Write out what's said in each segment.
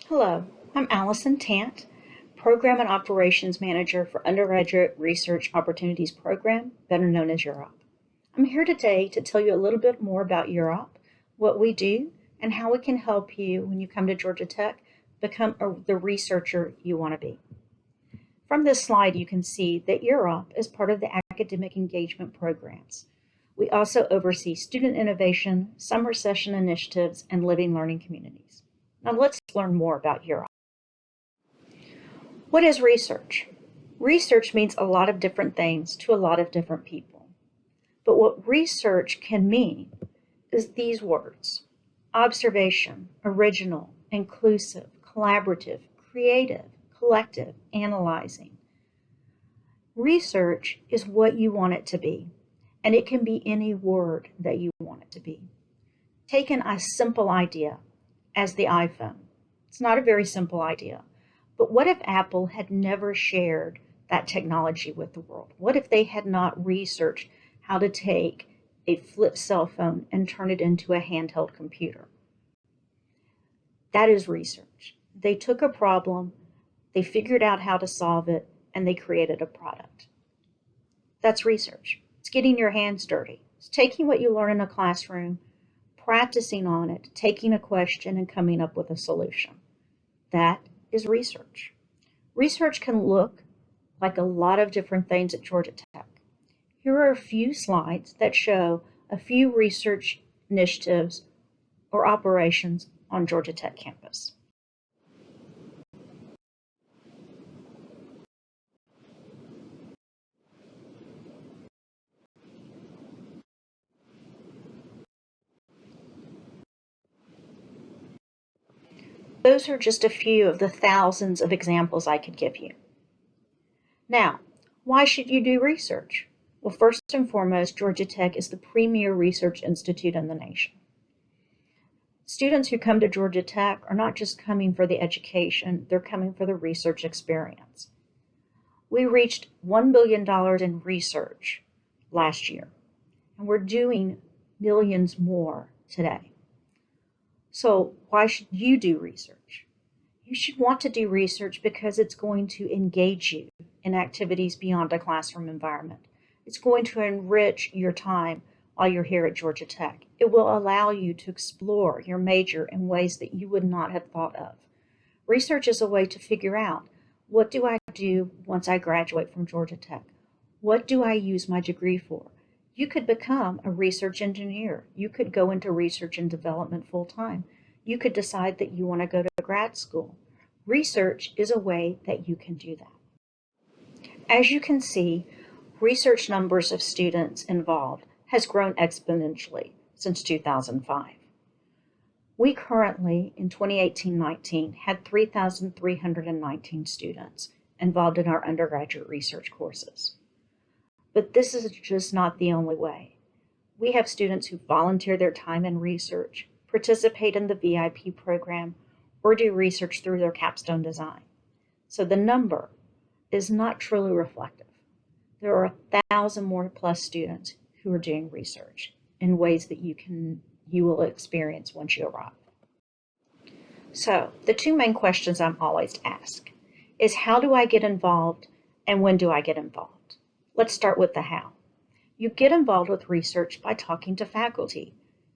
Hello, I'm Allison Tant, Program and Operations Manager for Undergraduate Research Opportunities Program, better known as UROP. I'm here today to tell you a little bit more about UROP, what we do, and how we can help you when you come to Georgia Tech become the researcher you want to be. From this slide, you can see that UROP is part of the academic engagement programs. We also oversee student innovation, summer session initiatives, and living learning communities. Now let's learn more about UROP. What is research? Research means a lot of different things to a lot of different people. But what research can mean is these words: observation, original, inclusive, collaborative, creative, collective, analyzing. Research is what you want it to be, and it can be any word that you want it to be. Taking a simple idea as the iPhone. It's not a very simple idea. But what if Apple had never shared that technology with the world? What if they had not researched how to take a flip cell phone and turn it into a handheld computer? That is research. They took a problem, they figured out how to solve it, and they created a product. That's research. It's getting your hands dirty. It's taking what you learn in a classroom, practicing on it, taking a question, and coming up with a solution. That is research. Research can look like a lot of different things at Georgia Tech. Here are a few slides that show a few research initiatives or operations on Georgia Tech campus. Those are just a few of the thousands of examples I could give you. Now, why should you do research? Well, first and foremost, Georgia Tech is the premier research institute in the nation. Students who come to Georgia Tech are not just coming for the education, they're coming for the research experience. We reached $1 billion in research last year, and we're doing millions more today. So why should you do research? You should want to do research because it's going to engage you in activities beyond a classroom environment. It's going to enrich your time while you're here at Georgia Tech. It will allow you to explore your major in ways that you would not have thought of. Research is a way to figure out, what do I do once I graduate from Georgia Tech? What do I use my degree for? You could become a research engineer. You could go into research and development full time. You could decide that you want to go to grad school. Research is a way that you can do that. As you can see, research numbers of students involved has grown exponentially since 2005. We currently, in 2018-19, had 3,319 students involved in our undergraduate research courses. But this is just not the only way. We have students who volunteer their time in research, participate in the VIP program, or do research through their capstone design. So the number is not truly reflective. There are 1,000 more plus students who are doing research in ways that you will experience once you arrive. So the two main questions I'm always asked is, how do I get involved and when do I get involved? Let's start with the how. You get involved with research by talking to faculty,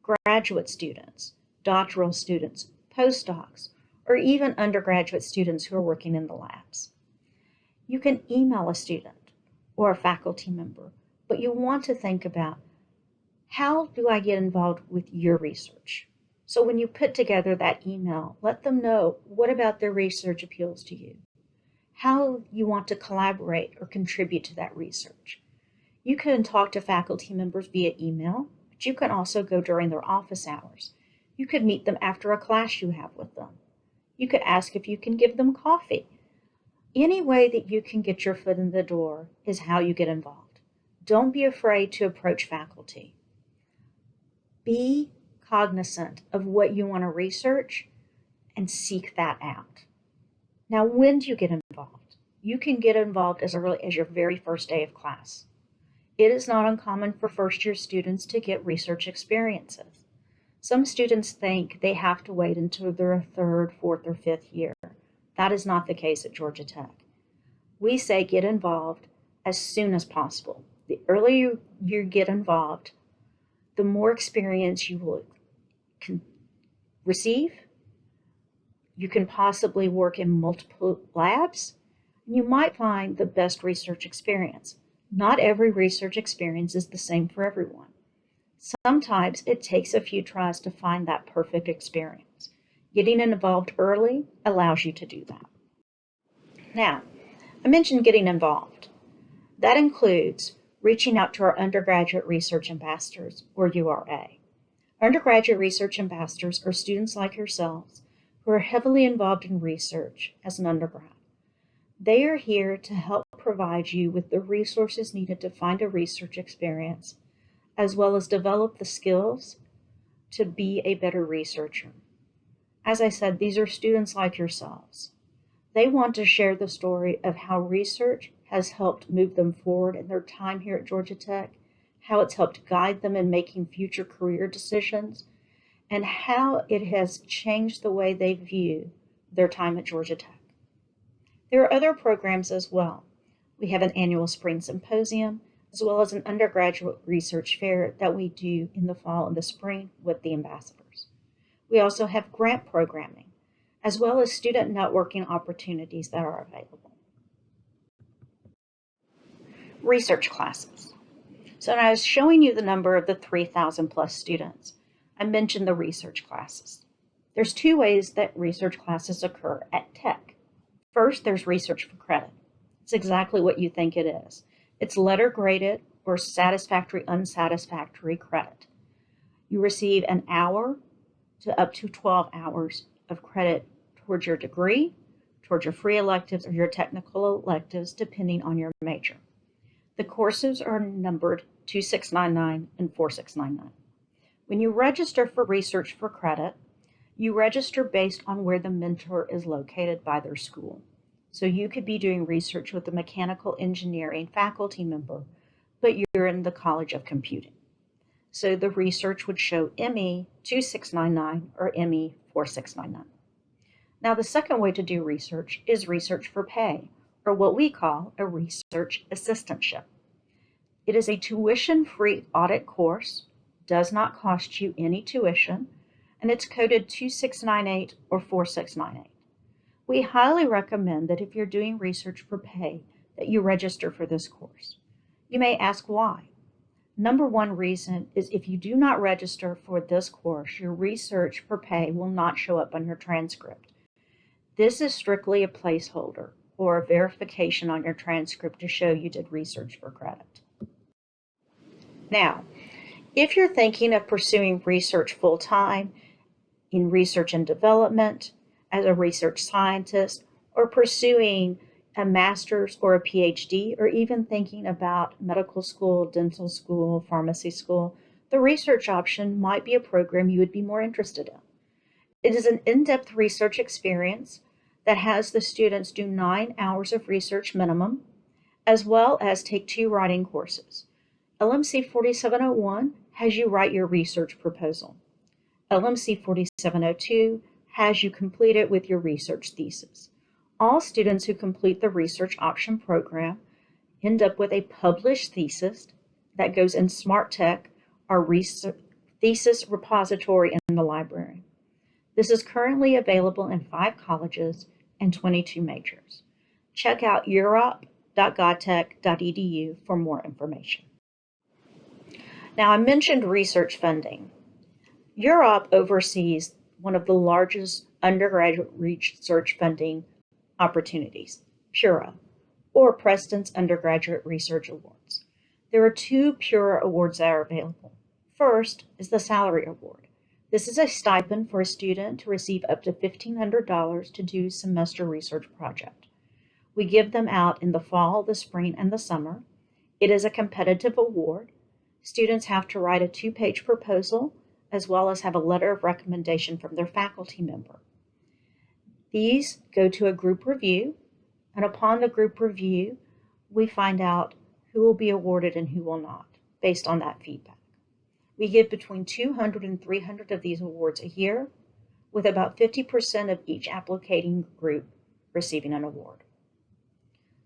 graduate students, doctoral students, postdocs, or even undergraduate students who are working in the labs. You can email a student or a faculty member, but you want to think about, how do I get involved with your research? So when you put together that email, let them know what about their research appeals to you, how you want to collaborate or contribute to that research. You can talk to faculty members via email, but you can also go during their office hours. You could meet them after a class you have with them. You could ask if you can give them coffee. Any way that you can get your foot in the door is how you get involved. Don't be afraid to approach faculty. Be cognizant of what you want to research and seek that out. Now, when do you get involved? You can get involved as early as your very first day of class. It is not uncommon for first-year students to get research experiences. Some students think they have to wait until their third, fourth, or fifth year. That is not the case at Georgia Tech. We say get involved as soon as possible. The earlier you get involved, the more experience you will receive. You can possibly work in multiple labs, and you might find the best research experience. Not every research experience is the same for everyone. Sometimes it takes a few tries to find that perfect experience. Getting involved early allows you to do that. Now, I mentioned getting involved. That includes reaching out to our undergraduate research ambassadors, or URA. Undergraduate research ambassadors are students like yourselves who are heavily involved in research as an undergrad. They are here to help provide you with the resources needed to find a research experience, as well as develop the skills to be a better researcher. As I said, these are students like yourselves. They want to share the story of how research has helped move them forward in their time here at Georgia Tech, how it's helped guide them in making future career decisions, and how it has changed the way they view their time at Georgia Tech. There are other programs as well. We have an annual spring symposium, as well as an undergraduate research fair that we do in the fall and the spring with the ambassadors. We also have grant programming, as well as student networking opportunities that are available. Research classes. So when I was showing you the number of the 3,000 plus students, I mentioned the research classes. There's two ways that research classes occur at Tech. First, there's research for credit. It's exactly what you think it is. It's letter graded or satisfactory, unsatisfactory credit. You receive an hour to up to 12 hours of credit towards your degree, towards your free electives or your technical electives, depending on your major. The courses are numbered 2699 and 4699. When you register for research for credit, you register based on where the mentor is located by their school. So you could be doing research with a mechanical engineering faculty member, but you're in the College of Computing. So the research would show ME 2699 or ME 4699. Now the second way to do research is research for pay, or what we call a research assistantship. It is a tuition-free audit course, does not cost you any tuition, and it's coded 2698 or 4698. We highly recommend that if you're doing research for pay, that you register for this course. You may ask why. Number one reason is if you do not register for this course, your research for pay will not show up on your transcript. This is strictly a placeholder or a verification on your transcript to show you did research for credit. Now, if you're thinking of pursuing research full-time in research and development, as a research scientist, or pursuing a master's or a PhD, or even thinking about medical school, dental school, pharmacy school, the research option might be a program you would be more interested in. It is an in-depth research experience that has the students do 9 hours of research minimum, as well as take 2 writing courses. LMC 4701 has you write your research proposal. LMC 4702 has you complete it with your research thesis. All students who complete the research option program end up with a published thesis that goes in Smart Tech, our thesis repository in the library. This is currently available in 5 colleges and 22 majors. Check out urop.godtech.edu for more information. Now, I mentioned research funding. UROP oversees one of the largest undergraduate research funding opportunities, PURA, or President's Undergraduate Research Awards. There are 2 PURA awards that are available. First is the Salary Award. This is a stipend for a student to receive up to $1,500 to do semester research project. We give them out in the fall, the spring, and the summer. It is a competitive award. Students have to write a 2-page proposal, as well as have a letter of recommendation from their faculty member. These go to a group review, and upon the group review, we find out who will be awarded and who will not, based on that feedback. We give between 200 and 300 of these awards a year, with about 50% of each applicant group receiving an award.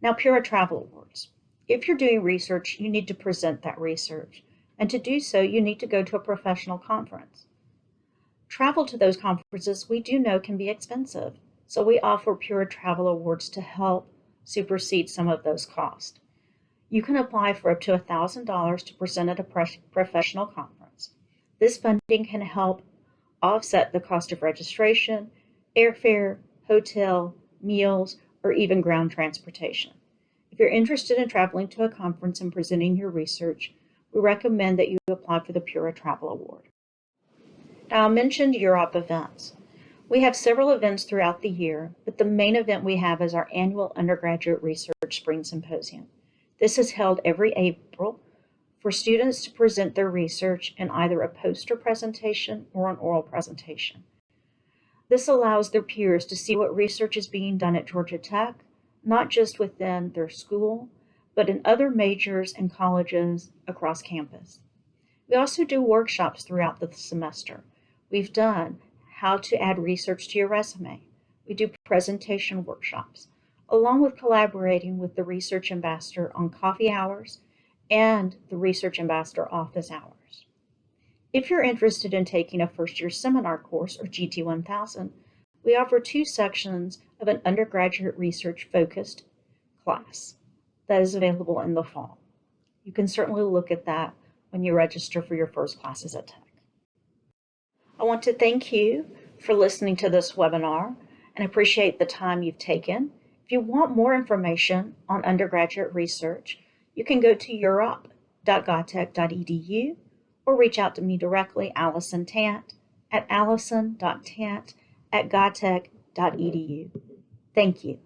Now, Pura Travel Awards. If you're doing research, you need to present that research, and to do so, you need to go to a professional conference. Travel to those conferences we do know can be expensive, so we offer Pura Travel Awards to help supersede some of those costs. You can apply for up to $1,000 to present at a professional conference. This funding can help offset the cost of registration, airfare, hotel, meals, or even ground transportation. If you're interested in traveling to a conference and presenting your research, we recommend that you apply for the Pura Travel Award. Now, I mentioned Europe events. We have several events throughout the year, but the main event we have is our annual Undergraduate Research Spring Symposium. This is held every April for students to present their research in either a poster presentation or an oral presentation. This allows their peers to see what research is being done at Georgia Tech, not just within their school, but in other majors and colleges across campus. We also do workshops throughout the semester. We've done how to add research to your resume. We do presentation workshops, along with collaborating with the research ambassador on coffee hours and the research ambassador office hours. If you're interested in taking a first-year seminar course or GT1000, we offer 2 sections of an undergraduate research-focused class that is available in the fall. You can certainly look at that when you register for your first classes at Tech. I want to thank you for listening to this webinar and appreciate the time you've taken. If you want more information on undergraduate research, you can go to europe.gatech.edu or reach out to me directly, Allison Tant, at allison.tant@gatech.edu. Thank you.